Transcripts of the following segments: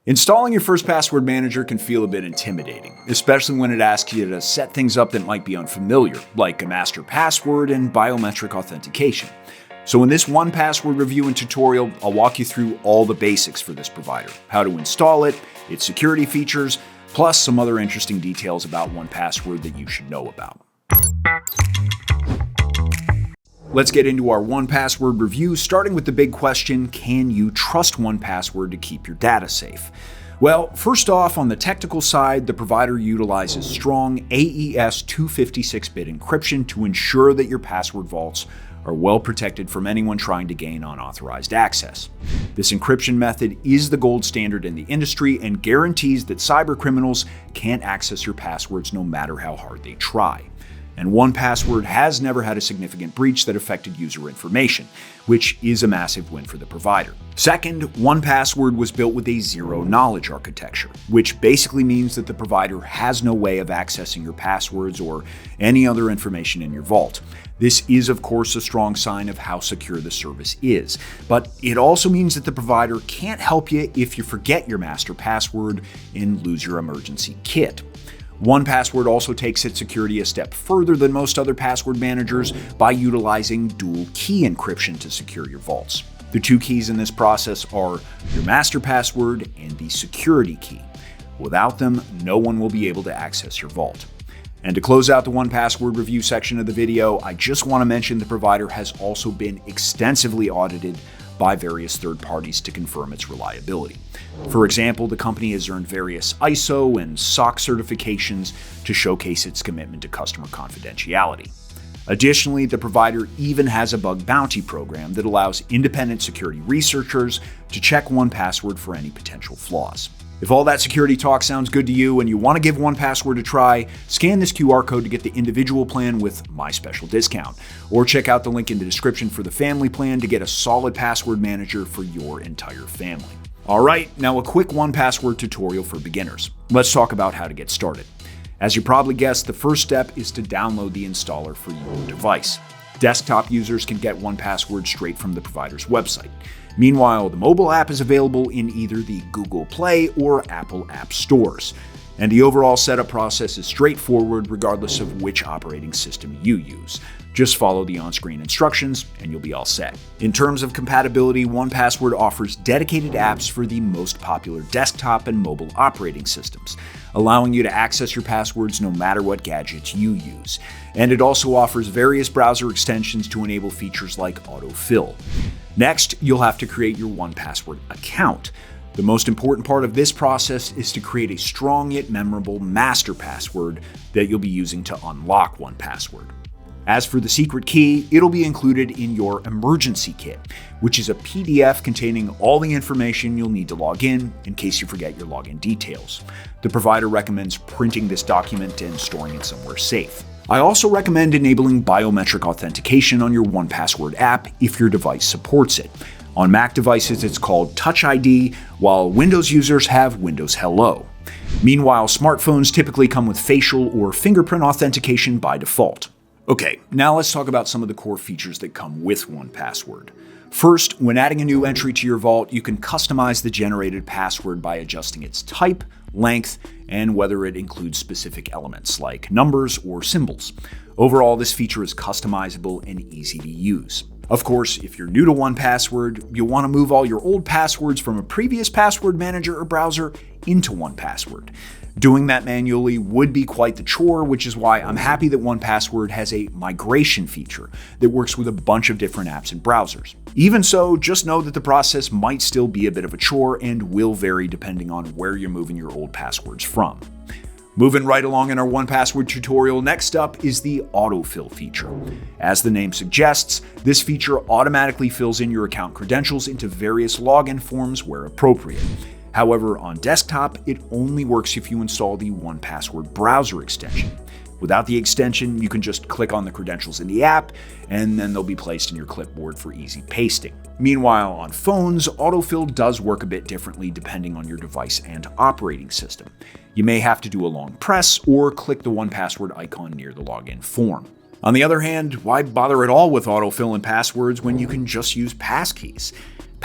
Installing your 1Password manager can feel a bit intimidating, especially when it asks you to set things up that might be unfamiliar, like a master password and biometric authentication. So in this 1Password review and tutorial, I'll walk you through all the basics for this provider, how to install it, its security features, plus some other interesting details about 1Password that you should know about. Let's get into our 1Password review, starting with the big question, can you trust 1Password to keep your data safe? Well, first off, on the technical side, the provider utilizes strong AES 256-bit encryption to ensure that your password vaults are well protected from anyone trying to gain unauthorized access. This encryption method is the gold standard in the industry and guarantees that cybercriminals can't access your passwords no matter how hard they try. And 1Password has never had a significant breach that affected user information, which is a massive win for the provider. Second, 1Password was built with a zero-knowledge architecture, which basically means that the provider has no way of accessing your passwords or any other information in your vault. This is, of course, a strong sign of how secure the service is, but it also means that the provider can't help you if you forget your master password and lose your emergency kit. 1Password also takes its security a step further than most other password managers by utilizing dual key encryption to secure your vaults. The two keys in this process are your master password and the security key. Without them, no one will be able to access your vault. And to close out the 1Password review section of the video, I just want to mention the provider has also been extensively audited by various third parties to confirm its reliability. For example, the company has earned various ISO and SOC certifications to showcase its commitment to customer confidentiality. Additionally, the provider even has a bug bounty program that allows independent security researchers to check 1Password for any potential flaws. If all that security talk sounds good to you and you want to give 1Password a try, scan this QR code to get the individual plan with my special discount. Or check out the link in the description for the family plan to get a solid password manager for your entire family. Alright, now a quick 1Password tutorial for beginners. Let's talk about how to get started. As you probably guessed, the first step is to download the installer for your device. Desktop users can get 1Password straight from the provider's website. Meanwhile, the mobile app is available in either the Google Play or Apple App Stores. And the overall setup process is straightforward regardless of which operating system you use. Just follow the on-screen instructions and you'll be all set. In terms of compatibility, 1Password offers dedicated apps for the most popular desktop and mobile operating systems, allowing you to access your passwords no matter what gadgets you use. And it also offers various browser extensions to enable features like Autofill. Next, you'll have to create your 1Password account. The most important part of this process is to create a strong yet memorable master password that you'll be using to unlock 1Password. As for the secret key, it'll be included in your emergency kit, which is a PDF containing all the information you'll need to log in case you forget your login details. The provider recommends printing this document and storing it somewhere safe. I also recommend enabling biometric authentication on your 1Password app if your device supports it. On Mac devices, it's called Touch ID, while Windows users have Windows Hello. Meanwhile, smartphones typically come with facial or fingerprint authentication by default. Okay, now let's talk about some of the core features that come with 1Password. First, when adding a new entry to your vault, you can customize the generated password by adjusting its type, length, and whether it includes specific elements like numbers or symbols. Overall, this feature is customizable and easy to use. Of course, if you're new to 1Password, you'll want to move all your old passwords from a previous password manager or browser into 1Password. Doing that manually would be quite the chore, which is why I'm happy that 1Password has a migration feature that works with a bunch of different apps and browsers. Even so, just know that the process might still be a bit of a chore and will vary depending on where you're moving your old passwords from. Moving right along in our 1Password tutorial, next up is the Autofill feature. As the name suggests, this feature automatically fills in your account credentials into various login forms where appropriate. However, on desktop, it only works if you install the 1Password browser extension. Without the extension, you can just click on the credentials in the app, and then they'll be placed in your clipboard for easy pasting. Meanwhile, on phones, Autofill does work a bit differently depending on your device and operating system. You may have to do a long press or click the 1Password icon near the login form. On the other hand, why bother at all with autofill and passwords when you can just use Passkeys?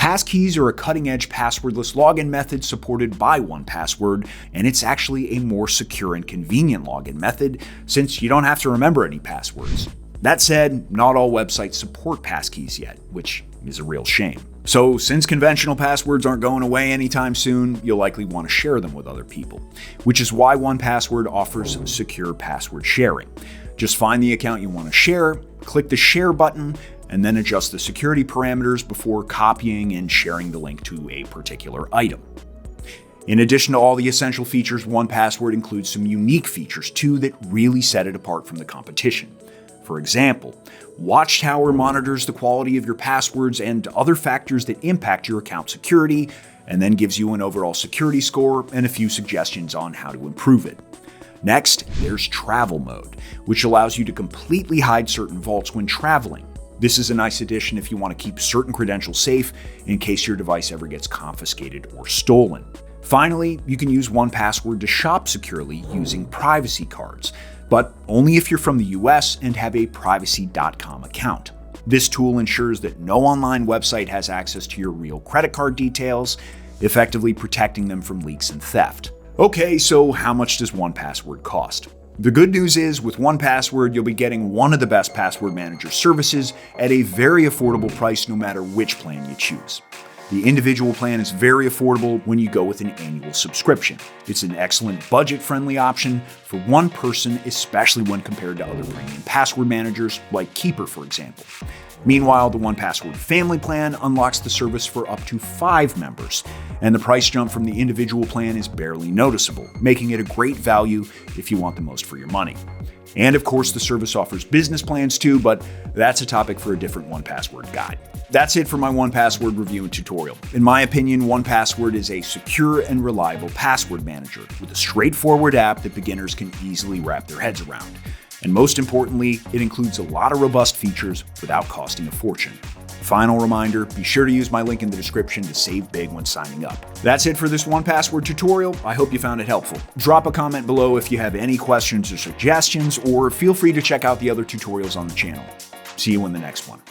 Passkeys are a cutting-edge passwordless login method supported by 1Password, and it's actually a more secure and convenient login method since you don't have to remember any passwords. That said, not all websites support passkeys yet, which is a real shame. So since conventional passwords aren't going away anytime soon, you'll likely want to share them with other people, which is why 1Password offers secure password sharing. Just find the account you want to share, click the share button, and then adjust the security parameters before copying and sharing the link to a particular item. In addition to all the essential features, 1Password includes some unique features too that really set it apart from the competition. For example, Watchtower monitors the quality of your passwords and other factors that impact your account security, and then gives you an overall security score and a few suggestions on how to improve it. Next, there's Travel Mode, which allows you to completely hide certain vaults when traveling. This is a nice addition if you want to keep certain credentials safe in case your device ever gets confiscated or stolen. Finally, you can use 1Password to shop securely using privacy cards, but only if you're from the US and have a privacy.com account. This tool ensures that no online website has access to your real credit card details, effectively protecting them from leaks and theft. Okay, so how much does 1Password cost? The good news is, with 1Password, you'll be getting one of the best password manager services at a very affordable price no matter which plan you choose. The individual plan is very affordable when you go with an annual subscription. It's an excellent budget-friendly option for one person, especially when compared to other premium password managers like Keeper, for example. Meanwhile, the 1Password family plan unlocks the service for up to 5 members, and the price jump from the individual plan is barely noticeable, making it a great value if you want the most for your money. And of course, the service offers business plans too, but that's a topic for a different 1Password guide. That's it for my 1Password review and tutorial. In my opinion, 1Password is a secure and reliable password manager with a straightforward app that beginners can easily wrap their heads around. And most importantly, it includes a lot of robust features without costing a fortune. Final reminder, be sure to use my link in the description to save big when signing up. That's it for this 1Password tutorial. I hope you found it helpful. Drop a comment below if you have any questions or suggestions, or feel free to check out the other tutorials on the channel. See you in the next one.